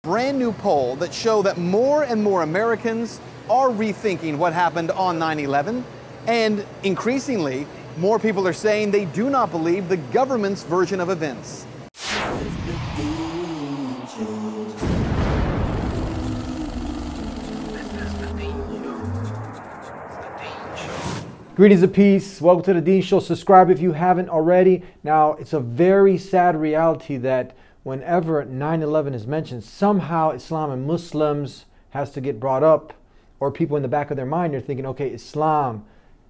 Brand new poll that show that more and more Americans are rethinking what happened on 9/11, and increasingly, more people are saying they do not believe the government's version of events. Greetings of peace. Welcome to the Dean Show. Subscribe if you haven't already. Now, it's a very sad reality that whenever 9/11 is mentioned, somehow Islam and Muslims has to get brought up, or people in the back of their mind are thinking, okay, Islam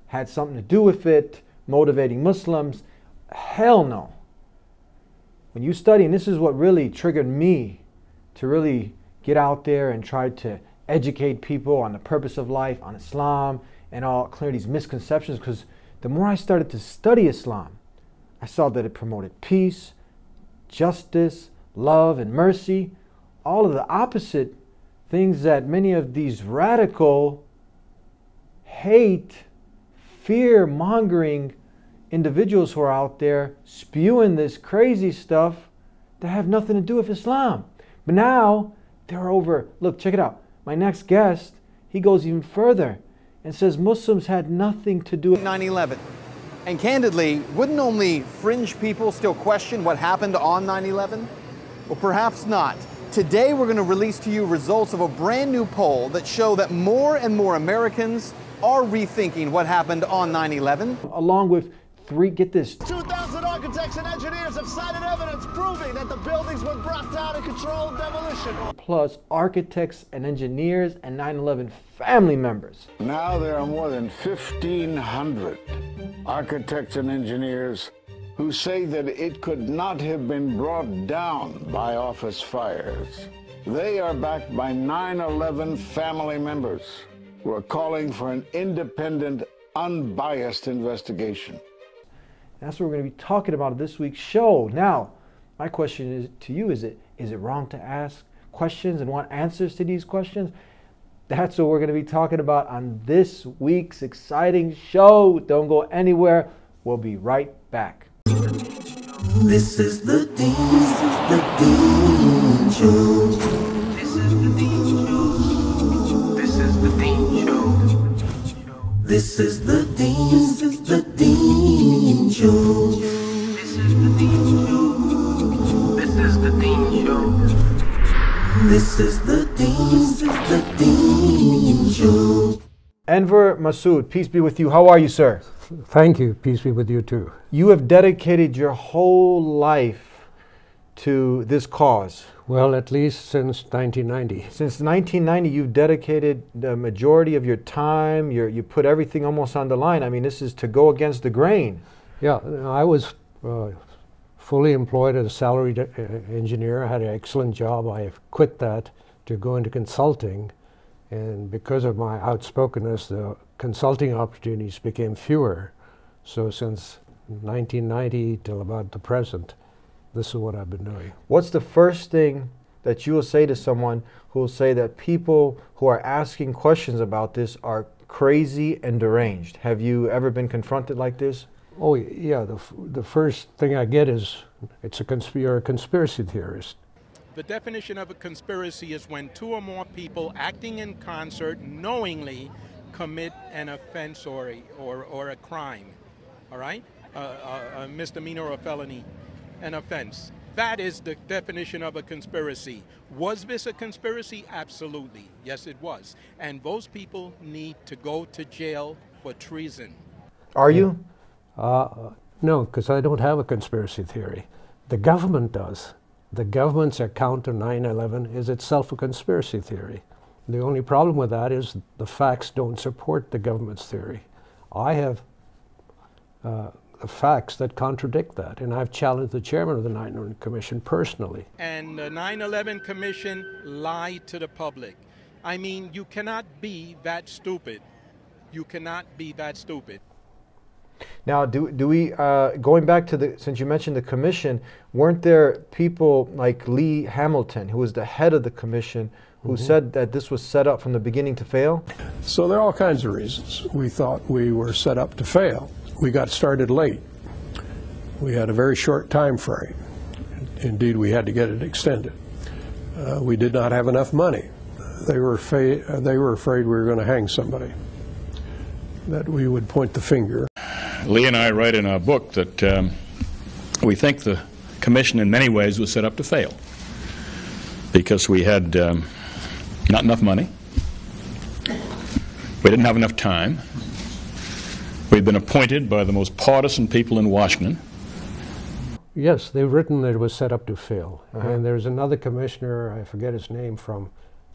had something to do with it, motivating Muslims. Hell no. When you study, and this is what really triggered me to really get out there and try to educate people on the purpose of life, on Islam, and all clear these misconceptions, because the more I started to study Islam, I saw that it promoted peace, justice, love, and mercy, all of the opposite things that many of these radical, hate, fear-mongering individuals who are out there spewing this crazy stuff that have nothing to do with Islam. But now, they're over, look, check it out. My next guest, he goes even further and says Muslims had nothing to do with 9/11. And candidly, wouldn't only fringe people still question what happened on 9/11? Well, perhaps not. Today, we're going to release to you results of a brand new poll that show that more and more Americans are rethinking what happened on 9/11. Along with get this. 2,000 architects and engineers have cited evidence proving that the buildings were brought down in controlled demolition. Plus architects and engineers and 9/11 family members. Now there are more than 1,500 architects and engineers who say that it could not have been brought down by office fires. They are backed by 9/11 family members who are calling for an independent, unbiased investigation. That's what we're going to be talking about in this week's show. Now, my question is to you, is it wrong to ask questions and want answers to these questions? That's what we're going to be talking about on this week's exciting show. Don't go anywhere. We'll be right back. This is the Dean Show. This is the Dean Show. This is the Dean Show. This is the Dean Show. This is the Dean Show. This is the Dean Show. This is the Dean Show. Enver Masood, peace be with you. How are you, sir? Thank you. Peace be with you too. You have dedicated your whole life to this cause. Well, at least since 1990. Since 1990, you've dedicated the majority of your time. You put everything almost on the line. I mean, this is to go against the grain. Yeah, I was fully employed as a salaried engineer. I had an excellent job. I quit that to go into consulting. And because of my outspokenness, the consulting opportunities became fewer. So since 1990 till about the present, this is what I've been doing. What's the first thing that you will say to someone who will say that people who are asking questions about this are crazy and deranged? Have you ever been confronted like this? Oh, yeah. The first thing I get is, you're a conspiracy theorist. The definition of a conspiracy is when two or more people acting in concert knowingly commit an offense or a crime, all right? A misdemeanor or a felony, an offense. That is the definition of a conspiracy. Was this a conspiracy? Absolutely. Yes, it was. And those people need to go to jail for treason. Are you? No, because I don't have a conspiracy theory. The government does. The government's account of 9/11 is itself a conspiracy theory. The only problem with that is the facts don't support the government's theory. I have the facts that contradict that, and I've challenged the chairman of the 9/11 Commission personally. And the 9/11 Commission lied to the public. I mean, you cannot be that stupid. You cannot be that stupid. Now, do we, going back to since you mentioned the commission, weren't there people like Lee Hamilton, who was the head of the commission, who said that this was set up from the beginning to fail? So there are all kinds of reasons. We thought we were set up to fail. We got started late. We had a very short time frame. Indeed, we had to get it extended. We did not have enough money. They were afraid we were going to hang somebody, that we would point the finger. Lee and I write in our book that we think the commission in many ways was set up to fail because we had not enough money, we didn't have enough time, we'd been appointed by the most partisan people in Washington. Yes, they've written that it was set up to fail. And there's another commissioner, I forget his name, from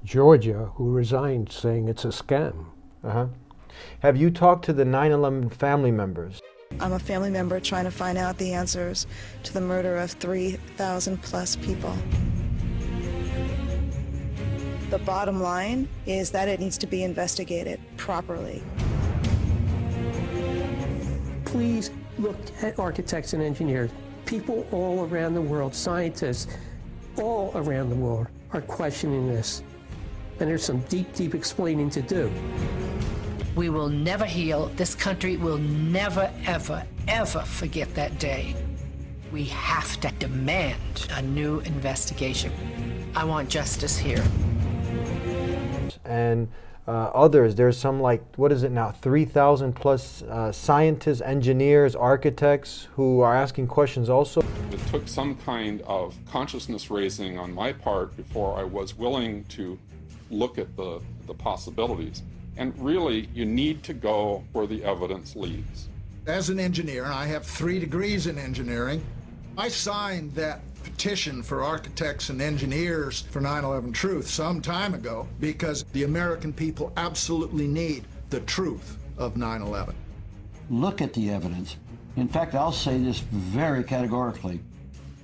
Georgia, who resigned saying it's a scam. Have you talked to the 9/11 family members? I'm a family member trying to find out the answers to the murder of 3,000 plus people. The bottom line is that it needs to be investigated properly. Please look at architects and engineers. People all around the world, scientists all around the world are questioning this. And there's some deep, deep explaining to do. We will never heal. This country will never, ever, ever forget that day. We have to demand a new investigation. I want justice here. And others, there's some, like, what is it now, 3,000 plus scientists, engineers, architects who are asking questions also. It took some kind of consciousness raising on my part before I was willing to look at the possibilities. And really, you need to go where the evidence leads. As an engineer, and I have 3 degrees in engineering, I signed that petition for architects and engineers for 9/11 Truth some time ago because the American people absolutely need the truth of 9/11. Look at the evidence. In fact, I'll say this very categorically.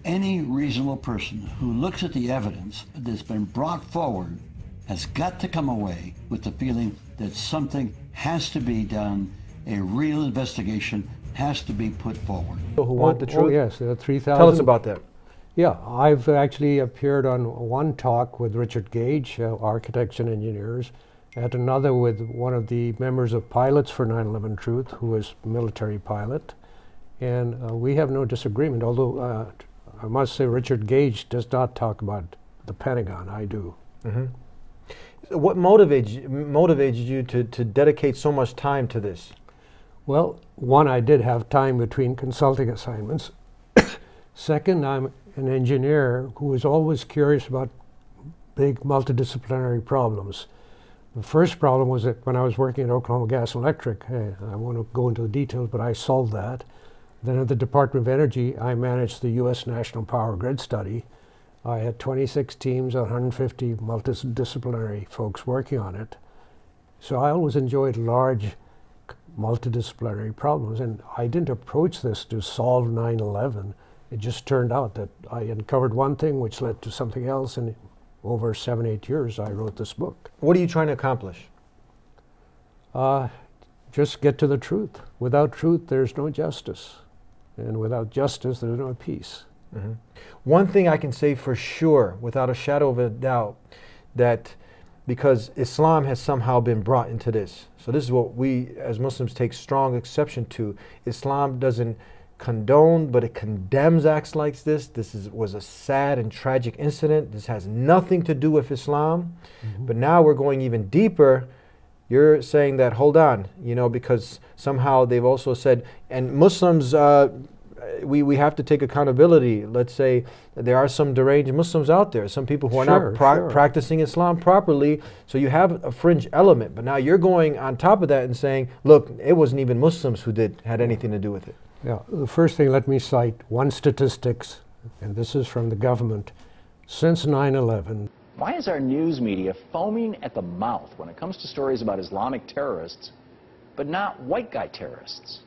Any reasonable person who looks at the evidence that's been brought forward has got to come away with the feeling that something has to be done, a real investigation has to be put forward. Who want the truth? Oh yes, there are 3,000. Tell us about that. Yeah, I've actually appeared on one talk with Richard Gage, architects and engineers, at another with one of the members of Pilots for 9/11 Truth, who is a military pilot. And we have no disagreement, although I must say Richard Gage does not talk about the Pentagon. I do. What motivated you to dedicate so much time to this? Well, one, I did have time between consulting assignments. Second, I'm an engineer who was always curious about big multidisciplinary problems. The first problem was that when I was working at Oklahoma Gas and Electric, I won't go into the details, but I solved that. Then at the Department of Energy, I managed the U.S. National Power Grid Study. I had 26 teams, 150 multidisciplinary folks working on it. So I always enjoyed large multidisciplinary problems, and I didn't approach this to solve 9/11. It just turned out that I uncovered one thing which led to something else, and over 7-8 years I wrote this book. What are you trying to accomplish? Just get to the truth. Without truth, there's no justice. And without justice, there's no peace. One thing I can say for sure, without a shadow of a doubt, that because Islam has somehow been brought into this. So this is what we as Muslims take strong exception to. Islam doesn't condone, but it condemns acts like this. This was a sad and tragic incident. This has nothing to do with Islam. But now we're going even deeper. You're saying that, hold on, you know, because somehow they've also said, and Muslims, we have to take accountability. Let's say there are some deranged Muslims out there, some people who are not practicing Islam properly, so you have a fringe element. But now you're going on top of that and saying, look, it wasn't even Muslims who had anything to do with it. Yeah, the first thing, let me cite one statistics, and this is from the government. Since 9/11, why is our news media foaming at the mouth when it comes to stories about Islamic terrorists, but not white guy terrorists?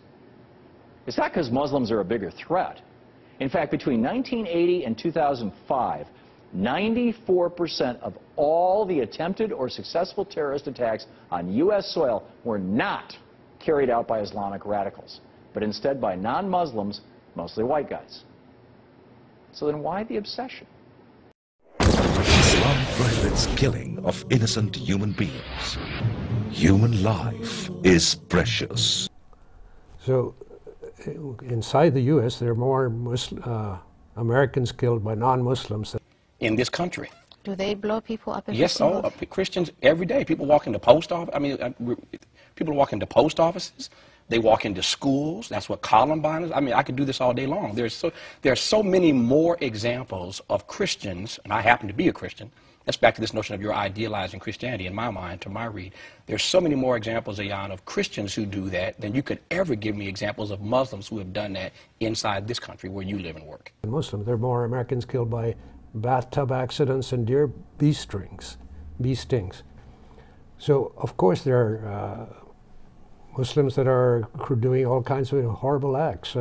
It's not because Muslims are a bigger threat. In fact, between 1980 and 2005, 94% of all the attempted or successful terrorist attacks on U.S. soil were not carried out by Islamic radicals, but instead by non-Muslims, mostly white guys. So then why the obsession? Islam prohibits killing of innocent human beings. Human life is precious. So inside the U.S., there are more Americans killed by non-Muslims. In this country, Do they blow people up? Yes, Christians every day. People walk into post office. People walk into post offices. They walk into schools. That's what Columbine is. I could do this all day long. There are so many more examples of Christians, and I happen to be a Christian. That's back to this notion of you're idealizing Christianity in my mind, to my read. There's so many more examples, Ayan, of Christians who do that than you could ever give me examples of Muslims who have done that inside this country where you live and work. Muslims, there are more Americans killed by bathtub accidents and deer bee stings. So, of course, there are Muslims that are doing all kinds of horrible acts,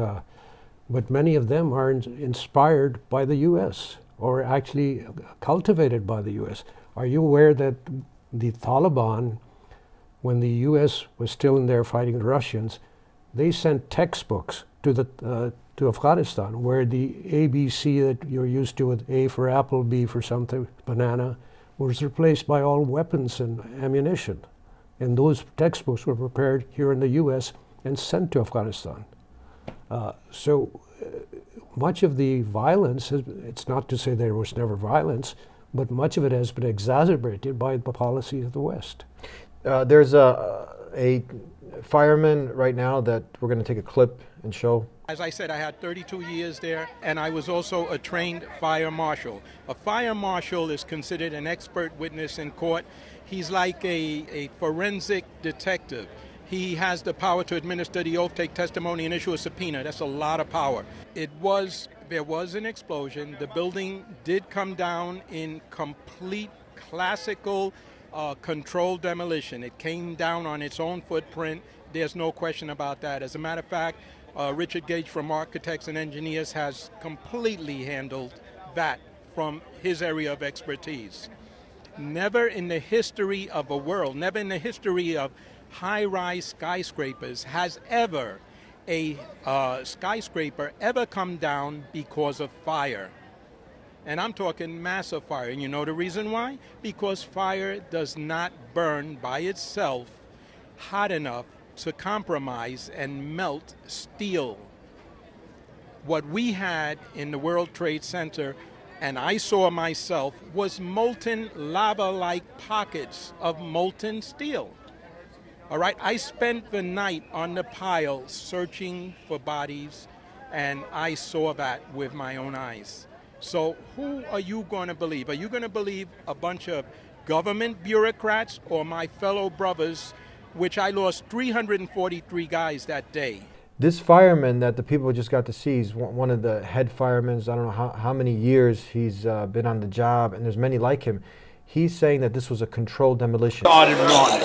but many of them are inspired by the U.S. or actually cultivated by the U.S. Are you aware that the Taliban, when the U.S. was still in there fighting the Russians, they sent textbooks to Afghanistan, where the ABC that you're used to with A for apple, B for something, banana, was replaced by all weapons and ammunition. And those textbooks were prepared here in the U.S. and sent to Afghanistan. Much of the violence, it's not to say there was never violence, but much of it has been exacerbated by the policy of the West. There's a fireman right now that we're going to take a clip and show. As I said, I had 32 years there, and I was also a trained fire marshal. A fire marshal is considered an expert witness in court. He's like a forensic detective. He has the power to administer the oath, take testimony, and issue a subpoena. That's a lot of power. There was an explosion. The building did come down in complete classical controlled demolition. It came down on its own footprint. There's no question about that. As a matter of fact, Richard Gage from Architects and Engineers has completely handled that from his area of expertise. Never in the history of the world, never in the history of high-rise skyscrapers has ever a skyscraper ever come down because of fire. And I'm talking massive fire. And you know the reason why? Because fire does not burn by itself hot enough to compromise and melt steel. What we had in the World Trade Center, and I saw myself, was molten lava-like pockets of molten steel. All right, I spent the night on the pile searching for bodies, and I saw that with my own eyes. So who are you going to believe? Are you going to believe a bunch of government bureaucrats or my fellow brothers, which I lost 343 guys that day? This fireman that the people just got to see is one of the head firemen. I don't know how many years he's been on the job, and there's many like him. He's saying that this was a controlled demolition. Started running,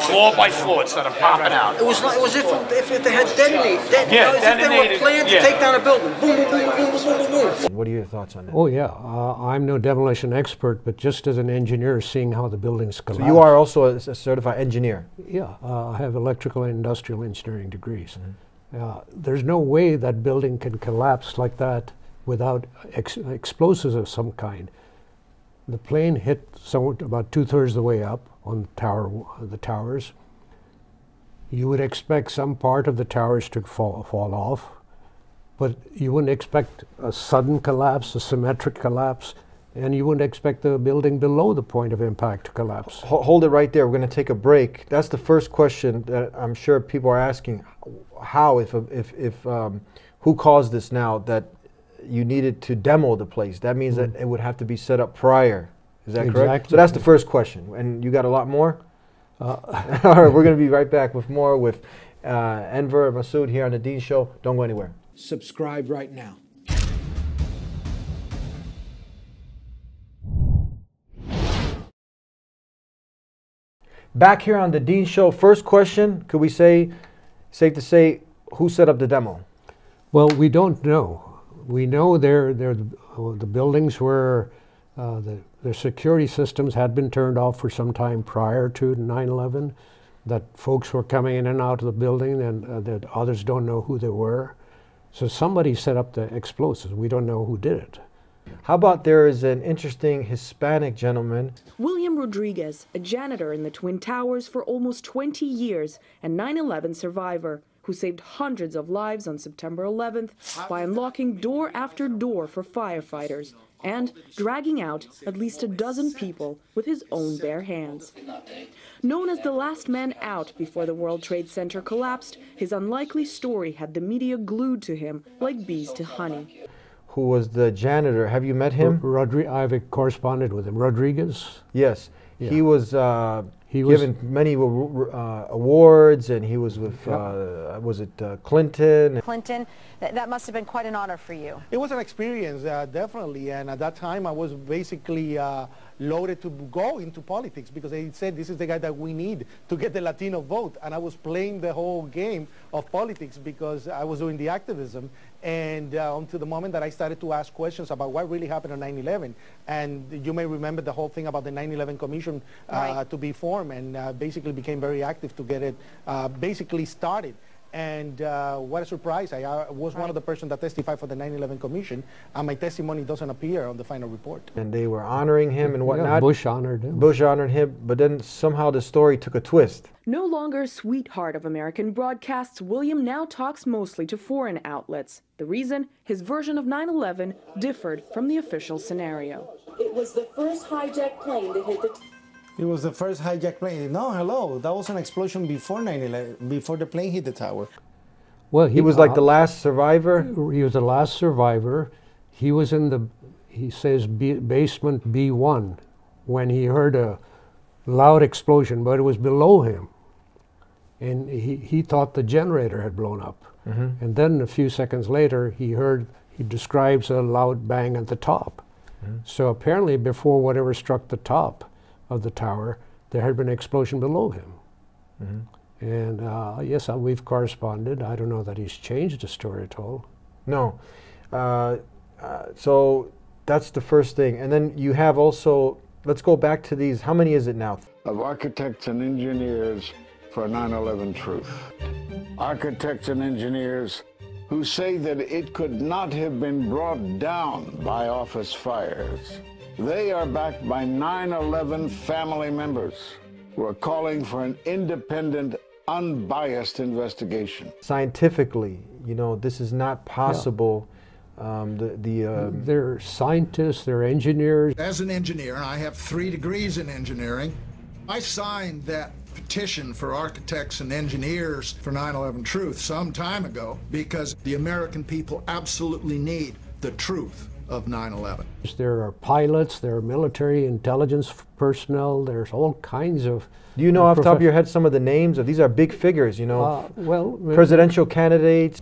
floor by floor, instead of popping out. It was if they had detonated. If they were planned to take down a building. Boom, boom, boom, boom, boom, boom, boom. What are your thoughts on that? Oh yeah, I'm no demolition expert, but just as an engineer, seeing how the buildings collapse. So you are also a certified engineer? Yeah, I have electrical and industrial engineering degrees. There's no way that building can collapse like that without explosives of some kind. The plane hit somewhat about 2/3 of the way up on the towers. You would expect some part of the towers to fall off, but you wouldn't expect a sudden collapse, a symmetric collapse, and you wouldn't expect the building below the point of impact to collapse. Hold it right there. We're going to take a break. That's the first question that I'm sure people are asking. How, who caused this now that you needed to demo the place? That means that it would have to be set up prior. Is that correct? Exactly. So that's the first question. And you got a lot more? All right, we're going to be right back with more with Enver Masood here on The Dean Show. Don't go anywhere. Subscribe right now. Back here on The Dean Show. First question, could we say, safe to say, who set up the demo? Well, we don't know. We know the buildings were, their security systems had been turned off for some time prior to 9/11, that folks were coming in and out of the building, and that others don't know who they were. So somebody set up the explosives. We don't know who did it. How about there is an interesting Hispanic gentleman. William Rodriguez, a janitor in the Twin Towers for almost 20 years and 9/11 survivor, who saved hundreds of lives on September 11th by unlocking door after door for firefighters and dragging out at least a dozen people with his own bare hands. Known as the last man out before the World Trade Center collapsed, his unlikely story had the media glued to him like bees to honey. Who was the janitor? Have you met him? I've corresponded with him. Rodriguez? Yes. Yeah. He was given many awards, and he was with, was it Clinton? Clinton, that must have been quite an honor for you. It was an experience, definitely, and at that time I was basically loaded to go into politics because they said this is the guy that we need to get the Latino vote, and I was playing the whole game of politics because I was doing the activism, and until the moment that I started to ask questions about what really happened on 9/11, and you may remember the whole thing about the 9/11 Commission to be formed, and basically became very active to get it basically started. And what a surprise. I was one of the persons that testified for the 9/11 Commission, and my testimony doesn't appear on the final report. And they were honoring him and whatnot. Yeah, Bush honored him. Bush honored him, but then somehow the story took a twist. No longer sweetheart of American broadcasts, William now talks mostly to foreign outlets. The reason? His version of 9/11 differed from the official scenario. It was the first hijacked plane that hit the... It was the first hijacked plane. No, hello, that was an explosion before 9/11, before the plane hit the tower. Well, he was like the last survivor? He was the last survivor. He was in the, he says, basement B1 when he heard a loud explosion, but it was below him. And he thought the generator had blown up. Mm-hmm. And then a few seconds later, he describes a loud bang at the top. Mm-hmm. So apparently before whatever struck the top of the tower, there had been an explosion below him. Mm-hmm. And yes, we've corresponded. I don't know that he's changed the story at all. No. So that's the first thing. And then you have also, let's go back to these, how many is it now? Of architects and engineers for 9/11 truth. Architects and engineers who say that it could not have been brought down by office fires. They are backed by 9/11 family members who are calling for an independent, unbiased investigation. Scientifically, you know, this is not possible. They're scientists, they're engineers. As an engineer, and I have 3 degrees in engineering, I signed that petition for architects and engineers for 9/11 truth some time ago because the American people absolutely need the truth of 9/11. There are pilots, there are military intelligence personnel, there's all kinds of... Do you know off the top of your head some of the names? These are big figures, you know, presidential candidates.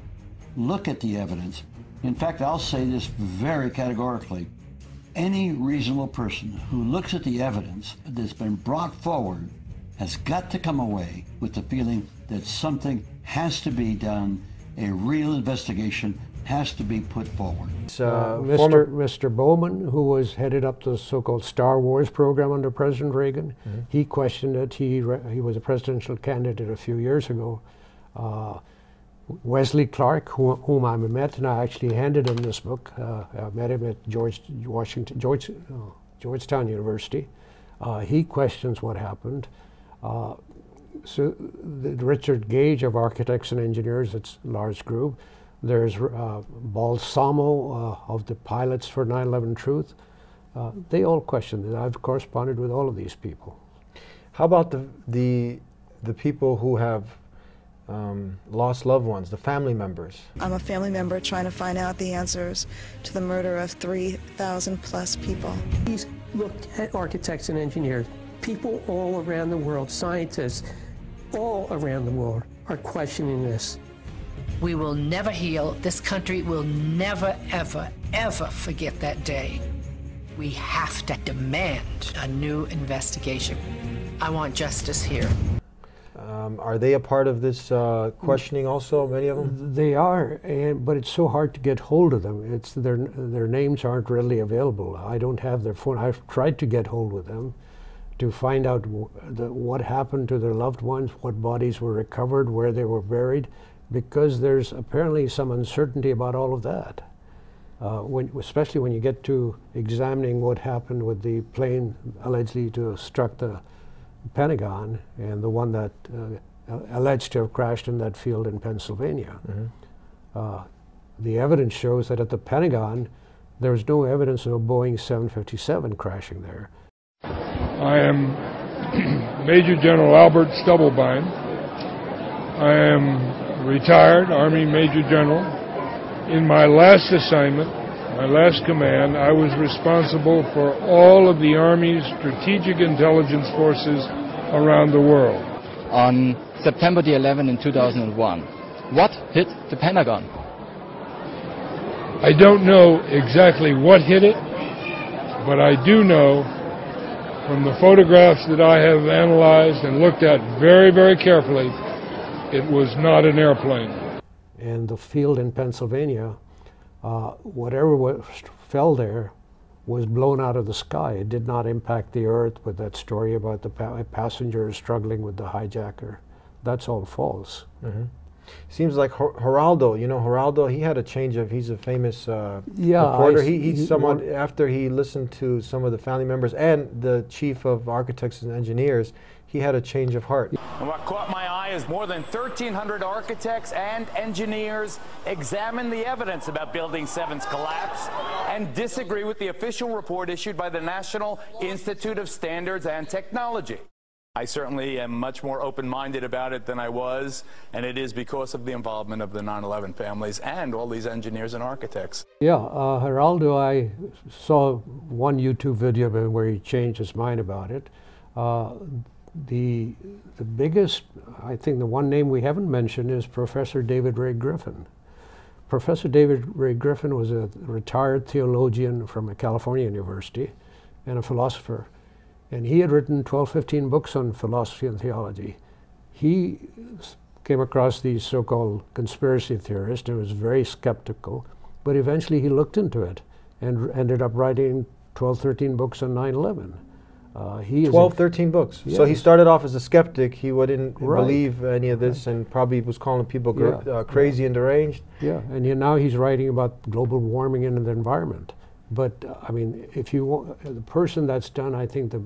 Look at the evidence. In fact, I'll say this very categorically. Any reasonable person who looks at the evidence that's been brought forward has got to come away with the feeling that something has to be done, a real investigation has to be put forward. Mr. Bowman, who was headed up the so-called Star Wars program under President Reagan, he questioned it. He was a presidential candidate a few years ago. Wesley Clark, whom I met, and I actually handed him this book. I met him at Georgetown University. He questions what happened. So Richard Gage of Architects and Engineers, it's a large group. There's Balsamo of the pilots for 9/11 Truth. They all question it. I've corresponded with all of these people. How about the people who have lost loved ones, the family members? I'm a family member trying to find out the answers to the murder of 3,000 plus people. Please look at architects and engineers. People all around the world, scientists all around the world are questioning this. We will never heal. This country will never, ever, ever forget that day. We have to demand a new investigation. I want justice here. Are they a part of this questioning also, many of them? They are, but it's so hard to get hold of them. It's their names aren't readily available. I don't have their phone. I've tried to get hold of them to find out what happened to their loved ones, what bodies were recovered, where they were buried, because there's apparently some uncertainty about all of that. Especially when you get to examining what happened with the plane allegedly to have struck the Pentagon and the one that alleged to have crashed in that field in Pennsylvania. The evidence shows that at the Pentagon, There was no evidence of a Boeing 757 crashing there. I am Major General Albert Stubblebine. I am retired Army Major General. In my last assignment, my last command, I was responsible for all of the Army's strategic intelligence forces around the world. On September the 11th in 2001, what hit the Pentagon? I don't know exactly what hit it, but I do know from the photographs that I have analyzed and looked at very, very carefully, it was not an airplane. And the field in Pennsylvania, whatever fell there was blown out of the sky. It did not impact the earth with that story about the passengers struggling with the hijacker. That's all false. Mm-hmm. Seems like Geraldo, you know, Geraldo, he had a change of, he's a famous reporter. He's someone, after he listened to some of the family members and the chief of architects and engineers, he had a change of heart. And what caught my eye is more than 1,300 architects and engineers examine the evidence about Building 7's collapse and disagree with the official report issued by the National Institute of Standards and Technology. I certainly am much more open-minded about it than I was, and it is because of the involvement of the 9/11 families and all these engineers and architects. Yeah, Geraldo, I saw one YouTube video where he changed his mind about it. The biggest, I think the one name we haven't mentioned is Professor David Ray Griffin. Professor David Ray Griffin was a retired theologian from a California university and a philosopher. And he had written 12, 15 books on philosophy and theology. He came across these so-called conspiracy theorists and was very skeptical, but eventually he looked into it and ended up writing 12, 13 books on 9/11. 12, 13 books. Yes. So he started off as a skeptic. He wouldn't believe any of this and probably was calling people crazy and deranged. Yeah, and now he's writing about global warming and the environment. But I mean, if you want, the person that's done, I think, the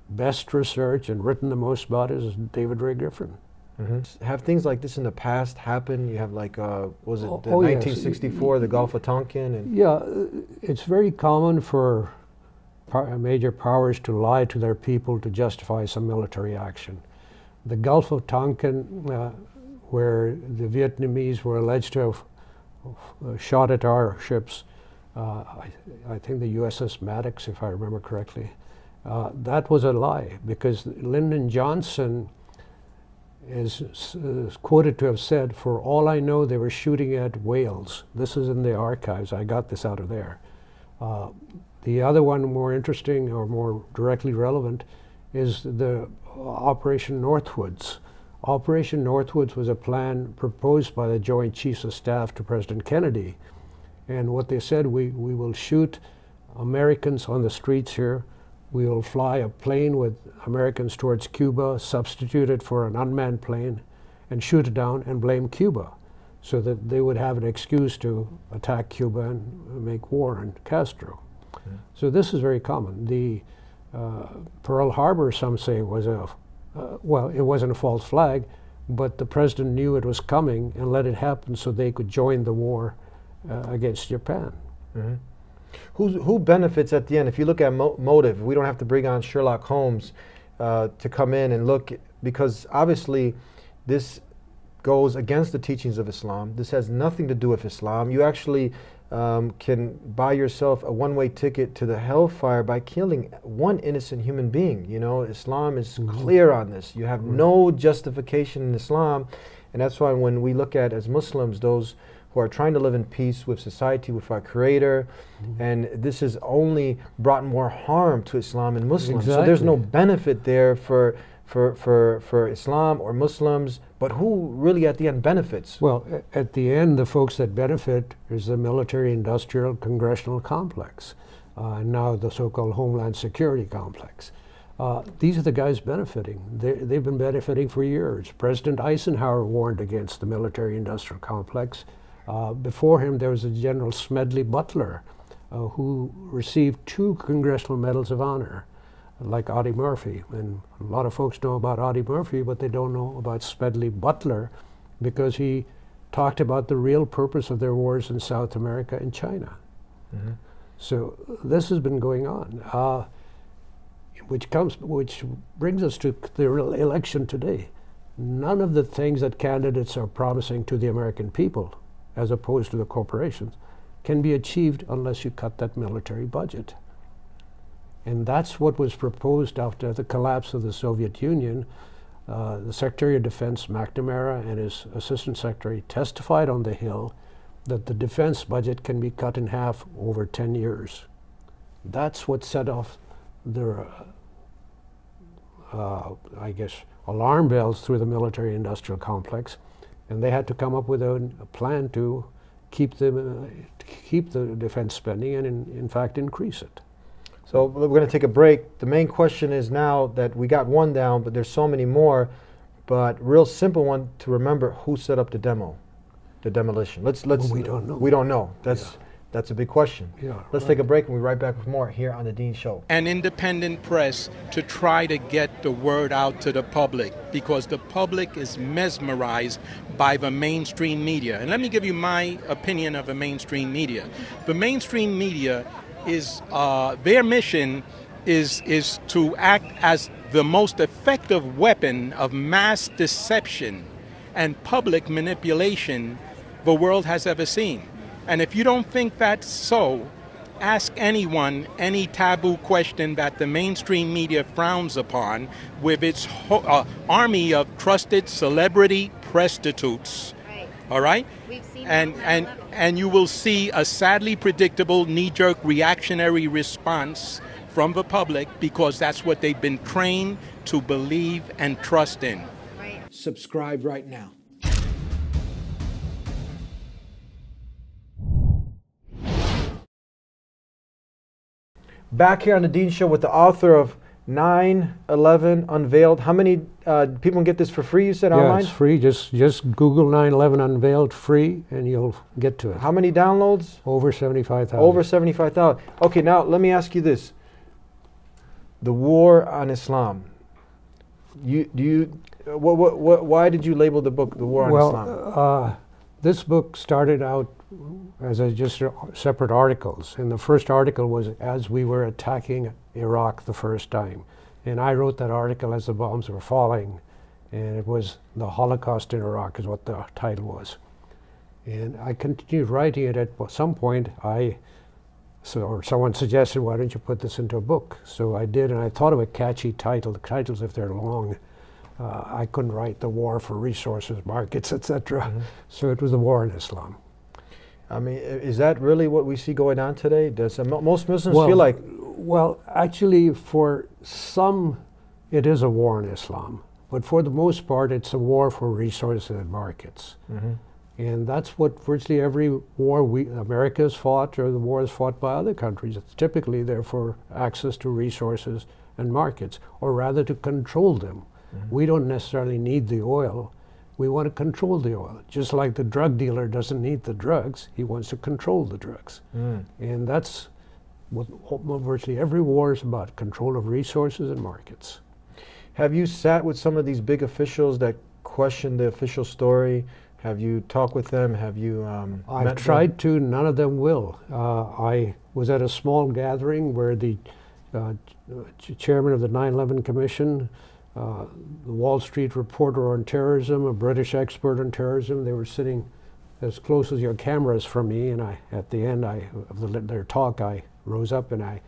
best research and written the most about it is David Ray Griffin. Mm-hmm. Have things like this in the past happen? You have like, was it 1964, yes. The Gulf of Tonkin? And yeah, it's very common for major powers to lie to their people to justify some military action. The Gulf of Tonkin, where the Vietnamese were alleged to have shot at our ships, I think the USS Maddox, if I remember correctly, that was a lie, because Lyndon Johnson is quoted to have said, "For all I know, they were shooting at whales." This is in the archives. I got this out of there. The other one, more interesting or more directly relevant, is the Operation Northwoods. Operation Northwoods was a plan proposed by the Joint Chiefs of Staff to President Kennedy. And what they said, we will shoot Americans on the streets here. We will fly a plane with Americans towards Cuba, substitute it for an unmanned plane, and shoot it down and blame Cuba, so that they would have an excuse to attack Cuba and make war on Castro. So this is very common. The Pearl Harbor, some say, was well, it wasn't a false flag, but the president knew it was coming and let it happen so they could join the war against Japan. Mm-hmm. Who benefits at the end? If you look at motive, we don't have to bring on Sherlock Holmes to come in and look, because obviously this goes against the teachings of Islam. This has nothing to do with Islam. You actually can buy yourself a one-way ticket to the hellfire by killing one innocent human being. You know, Islam is clear on this. You have no justification in Islam, and that's why when we look at, as Muslims, those who are trying to live in peace with society, with our Creator, and this has only brought more harm to Islam and Muslims. Exactly. So there's no benefit there for Islam or Muslims, but who really at the end benefits? Well, at the end, the folks that benefit is the military-industrial congressional complex, and now the so-called Homeland Security complex. These are the guys benefiting. They've been benefiting for years. President Eisenhower warned against the military-industrial complex. Before him, there was a General Smedley Butler, who received 2 Congressional Medals of Honor, like Audie Murphy. And a lot of folks know about Audie Murphy, but they don't know about Smedley Butler, because he talked about the real purpose of their wars in South America and China. Mm-hmm. So this has been going on, which brings us to the election today. None of the things that candidates are promising to the American people, as opposed to the corporations, can be achieved unless you cut that military budget. And that's what was proposed after the collapse of the Soviet Union. The Secretary of Defense, McNamara, and his Assistant Secretary testified on the Hill that the defense budget can be cut in half over 10 years. That's what set off the, I guess, alarm bells through the military-industrial complex, and they had to come up with a plan to keep the defense spending and, in fact, increase it. So we're going to take a break. The main question is now that we got one down, but there's so many more. But real simple one to remember: who set up the demolition? Let's. Well, we don't know. We don't know. That's a big question. Yeah, let's take a break and we'll be right back with more here on the Dean Show. An independent press to try to get the word out to the public, because the public is mesmerized by the mainstream media. And let me give you my opinion of the mainstream media. The mainstream media is their mission is to act as the most effective weapon of mass deception and public manipulation the world has ever seen. And if you don't think that's so, ask anyone any taboo question that the mainstream media frowns upon with its army of trusted celebrity prostitutes. Right. All right? We've seen and you will see a sadly predictable knee-jerk reactionary response from the public, because that's what they've been trained to believe and trust in. Right. Subscribe right now. Back here on the Dean Show with the author of 9/11 Unveiled. How many people can get this for free, you said, online? Yeah, it's free. Just Google 9/11 Unveiled free and you'll get to it. How many downloads? Over 75,000. Over 75,000. Okay, now let me ask you this. The war on Islam. Why did you label the book The War on Islam? Well, this book started out as just separate articles. And the first article was as we were attacking Iraq the first time. And I wrote that article as the bombs were falling. And it was The Holocaust in Iraq is what the title was. And I continued writing it. At some point, someone suggested, why don't you put this into a book? So I did, and I thought of a catchy title. The titles, if they're long, I couldn't write The War for Resources, Markets, etc. Mm-hmm. So it was The War on Islam. I mean, is that really what we see going on today? Does most Muslims feel like? Well, actually, for some, it is a war on Islam. But for the most part, it's a war for resources and markets. Mm-hmm. And that's what virtually every war America has fought, or the wars fought by other countries. It's typically they're for access to resources and markets, or rather to control them. Mm-hmm. We don't necessarily need the oil. We want to control the oil. Just like the drug dealer doesn't need the drugs, he wants to control the drugs. Mm. And that's what virtually every war is about, control of resources and markets. Have you sat with some of these big officials that question the official story? Have you talked with them? Have you I've tried to, none of them will. I was at a small gathering where the chairman of the 9/11 Commission, the Wall Street reporter on terrorism, a British expert on terrorism, they were sitting as close as your cameras from me, and at the end of their talk, I rose up and I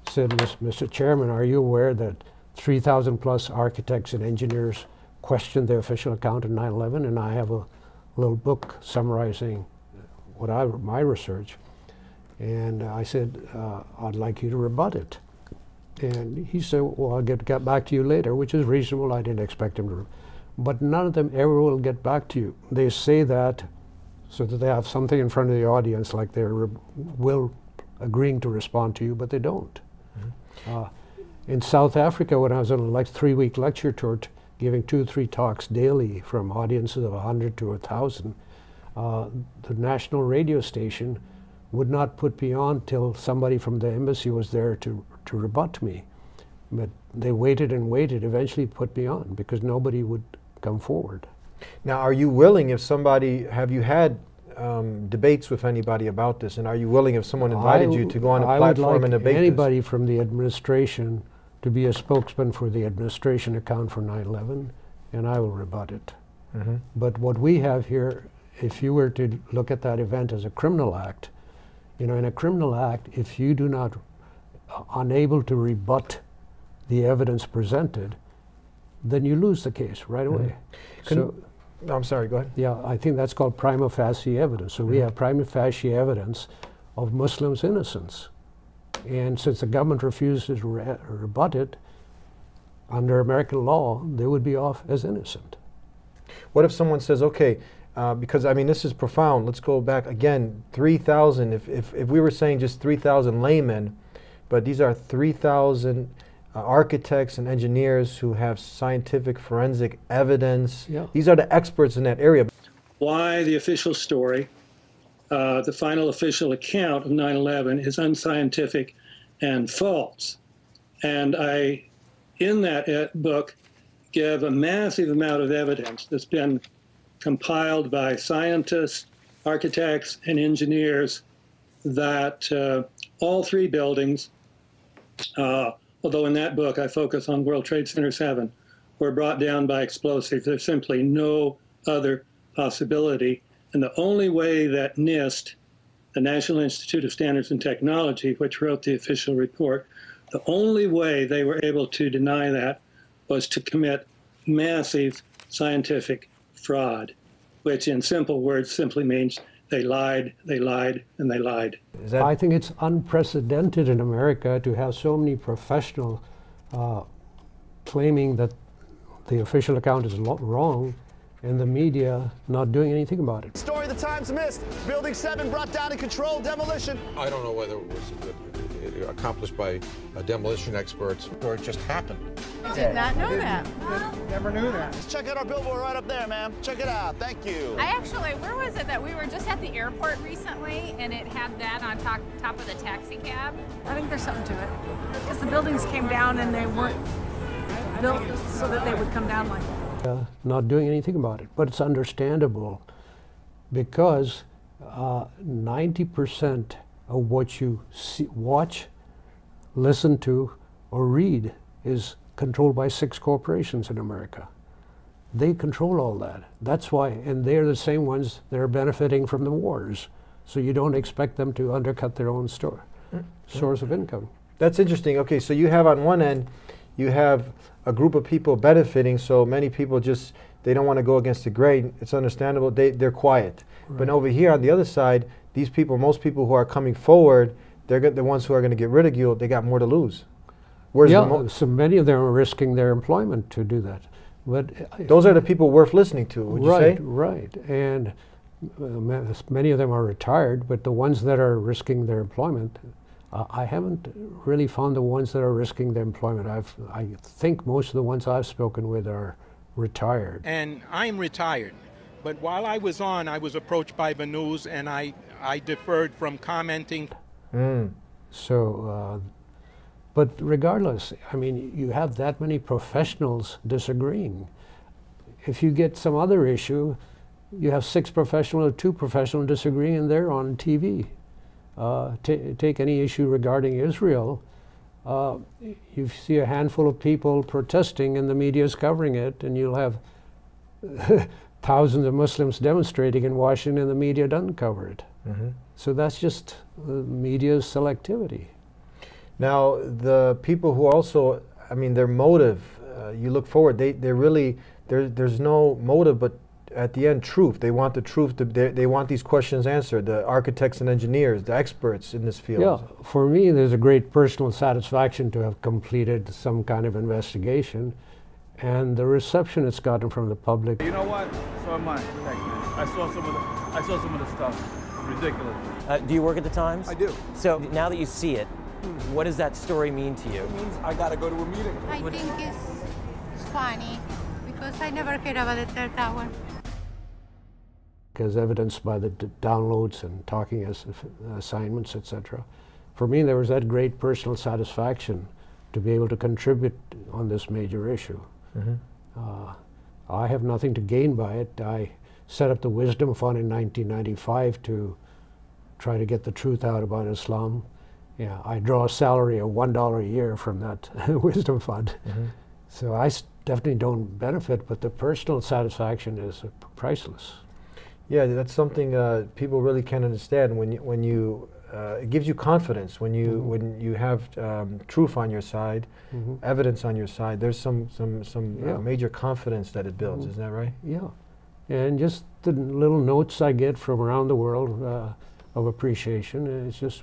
said, Mr. Chairman, are you aware that 3,000 plus architects and engineers questioned the official account of 9/11? And I have a little book summarizing my research. And I said, I'd like you to rebut it. And he said, well, I'll get back to you later, which is reasonable. I didn't expect him to. But none of them ever will get back to you. They say that so that they have something in front of the audience, like they're agreeing to respond to you, but they don't. Mm-hmm. In South Africa, when I was on a 3-week lecture tour, giving 2 or 3 talks daily from audiences of 100 to 1,000, the national radio station would not put me on till somebody from the embassy was there to rebut me. But they waited and waited, eventually put me on because nobody would come forward. Now, are you willing, if somebody, have you had debates with anybody about this? And are you willing, if someone invited you, to go on a platform I would like and debate anybody from the administration to be a spokesman for the administration account for 9/11, and I will rebut it. Mhm. But what we have here, if you were to look at that event as a criminal act, you know, in a criminal act, if you do not unable to rebut the evidence presented, then you lose the case right away. So, I'm sorry, go ahead. yeah, I think that's called prima facie evidence. So we have prima facie evidence of Muslims' innocence. And since the government refuses to rebut it, under American law, they would be off as innocent. What if someone says, okay, because I mean, this is profound. Let's go back again, 3,000, if we were saying just 3,000 laymen, but these are 3,000 architects and engineers who have scientific forensic evidence. Yeah. These are the experts in that area. Why the official story, the final official account of 9/11 is unscientific and false. And I, in that book, give a massive amount of evidence that's been compiled by scientists, architects, and engineers that all three buildings, although in that book I focus on World Trade Center 7, were brought down by explosives. There's simply no other possibility. And the only way that NIST, the National Institute of Standards and Technology, which wrote the official report, the only way they were able to deny that was to commit massive scientific fraud, which in simple words simply means they lied, and they lied. I think it's unprecedented in America to have so many professionals claiming that the official account is wrong and the media not doing anything about it. Story the Times missed. Building 7 brought down in controlled demolition. I don't know whether it was accomplished by demolition experts or it just happened. Did not know that. Never knew that. Just check out our billboard right up there, ma'am. Check it out. Thank you. I actually, where was it that we were just at the airport recently and it had that on top of the taxi cab? I think there's something to it. Because the buildings came down and they weren't built so that they would come down like that. Not doing anything about it. But it's understandable because 90% of what you see, watch, listen to, or read is controlled by 6 corporations in America. They control all that. That's why, and they're the same ones that are benefiting from the wars. So you don't expect them to undercut their own source of income. That's interesting. Okay, so you have on one end, you have a group of people benefiting, so many people just, they don't want to go against the grain. It's understandable, they're quiet. Right. But over here on the other side, these people, most people who are coming forward, they're the ones who are going to get ridiculed, they got more to lose. Whereas yeah, so many of them are risking their employment to do that. But those are the people worth listening to, would you say? Right, and many of them are retired, but the ones that are risking their employment, I haven't really found the ones that are risking their employment. I think most of the ones I've spoken with are retired. And I'm retired, but while I was on, I was approached by the news and I deferred from commenting. So, but regardless, I mean, you have that many professionals disagreeing. If you get some other issue, you have 6 professionals or 2 professionals disagreeing and they're on TV. Take any issue regarding Israel, you see a handful of people protesting and the media is covering it, and you'll have thousands of Muslims demonstrating in Washington and the media doesn't cover it. So that's just media's selectivity. Now, the people who also, I mean, their motive, you look forward, they're really, there's no motive but at the end, truth. They want the truth. They want these questions answered. The architects and engineers, the experts in this field. Yeah, for me, there's a great personal satisfaction to have completed some kind of investigation, and the reception it's gotten from the public. You know what? So am I. Thanks, man. I saw some of the stuff. Ridiculous. Do you work at the Times? I do. So now that you see it, what does that story mean to you? It means I gotta go to a meeting. I think it's funny because I never heard about the third tower. As evidenced by the downloads and talking as assignments, etc. For me, there was that great personal satisfaction to be able to contribute on this major issue. I have nothing to gain by it. set up the Wisdom Fund in 1995 to try to get the truth out about Islam. Yeah, I draw a salary of $1 a year from that Wisdom Fund. So I definitely don't benefit, but the personal satisfaction is priceless. Yeah, that's something people really can't understand. When you it gives you confidence when you have truth on your side, evidence on your side. There's some major confidence that it builds. Isn't that right? Yeah, and just the little notes I get from around the world of appreciation, it just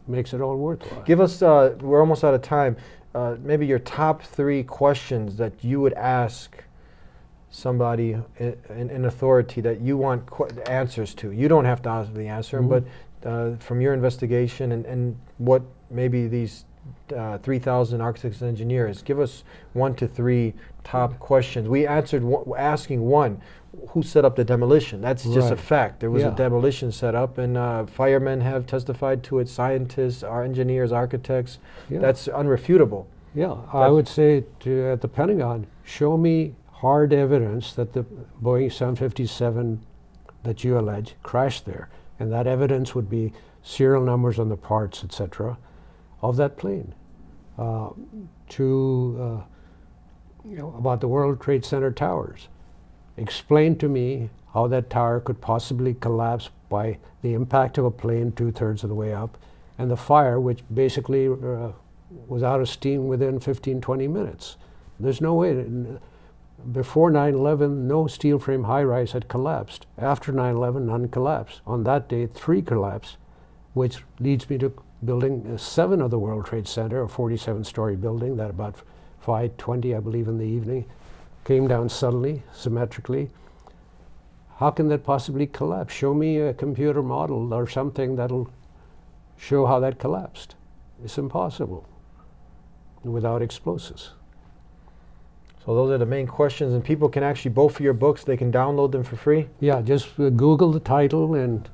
makes it all worthwhile. Give us. We're almost out of time. Maybe your top 3 questions that you would ask somebody in authority that you want answers to. You don't have to obviously answer them, but from your investigation and what maybe these 3,000 architects and engineers, give us 1 to 3 top questions. We answered asking 1, who set up the demolition? That's just a fact. There was a demolition set up, and firemen have testified to it, scientists, our engineers, architects. That's unrefutable. Yeah, I would say at the Pentagon, show me hard evidence that the Boeing 757 that you allege crashed there. And that evidence would be serial numbers on the parts, etc., of that plane. About the World Trade Center towers. Explain to me how that tower could possibly collapse by the impact of a plane 2/3 of the way up, and the fire, which basically was out of steam within 15-20 minutes. There's no way. Before 9/11, no steel frame high-rise had collapsed. After 9/11, none collapsed. On that day, 3 collapsed, which leads me to building 7 of the World Trade Center, a 47-story building that about 5:20, I believe, in the evening, came down suddenly, symmetrically. How can that possibly collapse? Show me a computer model or something that'll show how that collapsed. It's impossible without explosives. So those are the main questions, and people can actually, both of your books, they can download them for free? Yeah, just Google the title and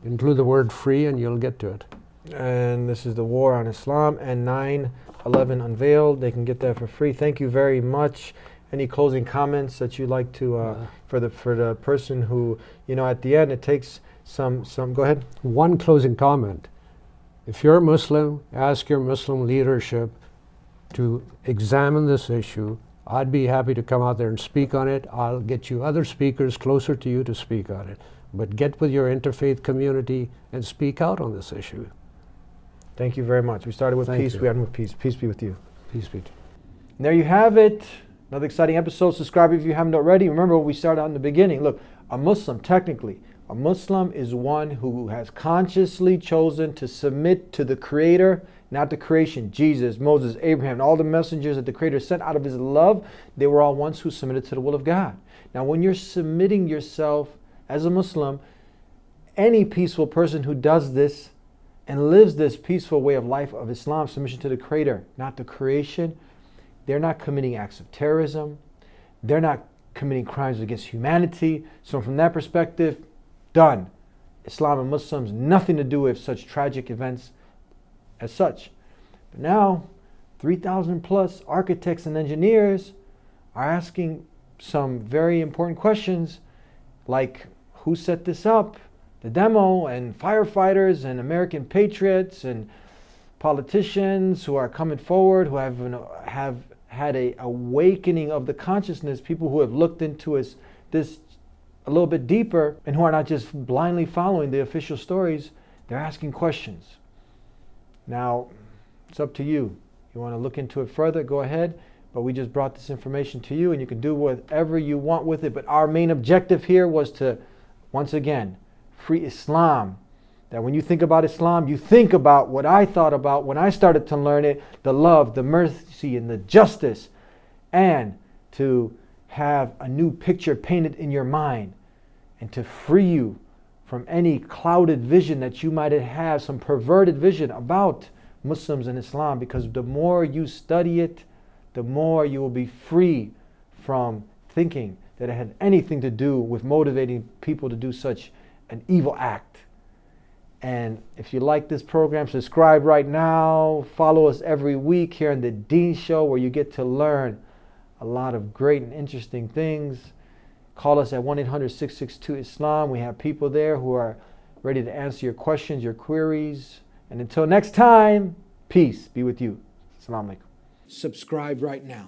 include the word free and you'll get to it. And this is The War on Islam and 9/11 Unveiled. They can get that for free. Thank you very much. Any closing comments that you'd like to, for the person who, at the end it takes some, go ahead. One closing comment. If you're a Muslim, ask your Muslim leadership to examine this issue. I'd be happy to come out there and speak on it. I'll get you other speakers closer to you to speak on it. But get with your interfaith community and speak out on this issue. Thank you very much. We started with peace, we end with peace. Peace be with you. Peace be to you. And there you have it. Another exciting episode. Subscribe if you haven't already. Remember what we started out in the beginning. Look, a Muslim, technically, a Muslim is one who has consciously chosen to submit to the Creator, not the creation. Jesus, Moses, Abraham, and all the messengers that the Creator sent out of His love, they were all ones who submitted to the will of God. Now, when you're submitting yourself as a Muslim, any peaceful person who does this and lives this peaceful way of life of Islam, submission to the Creator, not the creation, they're not committing acts of terrorism. They're not committing crimes against humanity. So from that perspective, done. Islam and Muslims, nothing to do with such tragic events as such. But now, 3,000 plus architects and engineers are asking some very important questions like, who set this up? The demo, and firefighters and American patriots and politicians who are coming forward, who have had a awakening of the consciousness, people who have looked into this a little bit deeper and who are not just blindly following the official stories. They're asking questions. Now, it's up to you. You want to look into it further, go ahead. But we just brought this information to you and you can do whatever you want with it. But our main objective here was to, once again, free Islam. That when you think about Islam, you think about what I thought about when I started to learn it, the love, the mercy, and the justice, and to have a new picture painted in your mind and to free you from any clouded vision that you might have, some perverted vision about Muslims and Islam, because the more you study it, the more you will be free from thinking that it had anything to do with motivating people to do such an evil act. And if you like this program, subscribe right now. Follow us every week here on The Dean Show, where you get to learn a lot of great and interesting things. Call us at 1-800-662-ISLAM. We have people there who are ready to answer your questions, your queries. And until next time, peace be with you. Assalamu alaikum. Subscribe right now.